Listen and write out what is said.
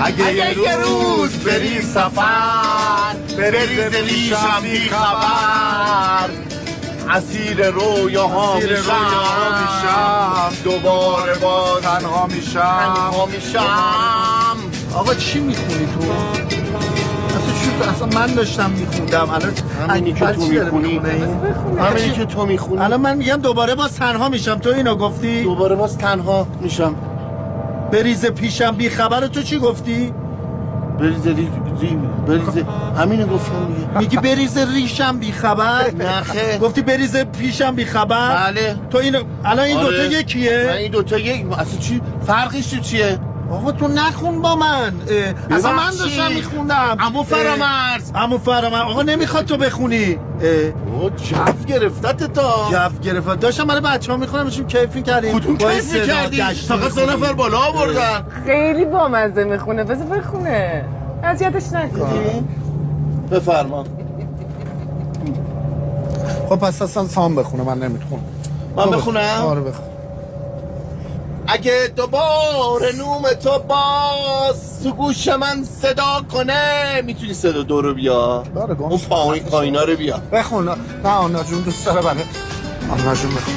اگه یه روز بری سفر بریز ریشم بی خبر اسیر رویاها میشم دوباره باز تنها میشم. آقا چی میخونی تو؟ اصلا من داشتم میخوندم الان همینی که تو میخونی همینی که تو میخونی الان من میگم دوباره باز تنها میشم، تو اینو گفتی؟ دوباره باز تنها میشم. بریز پیشم بی خبر، تو چی گفتی؟ بریز همینو گفتم دیگه. میگی بریز ریشم بی خبر؟ نخه گفتی بریز پیشم بی خبر؟ بله. تو اینو الان این دوتا یکیه؟ نه این دوتا یک اصلا چی فرقش تو چیه؟ آقا تو نخون با من. اصلا من داشتم میخوندم. عمو فرامرز آقا نمیخواد تو بخونی. او جف گرفتت تا جف گرفت. داشتم برای بچه‌ها میخونم، بشیم کیف می‌کردیم. کدوم کیف می‌کردی؟ فقط 3 نفر بالا آوردن. خیلی بامزه میخونه، بذار بخونه، اذیتش نکن. بفرما. خب پس اصلا سام بخونه، من نمیخونم. من بخونم؟ آره بخون. اگه دوباره نوم تو باز تو گوش من صدا کنه، میتونی صدا دو رو بیا؟ داره گم اون پایینا رو بیا. بخون. نه آنا جون دوست داره. بله آنا جون بخون.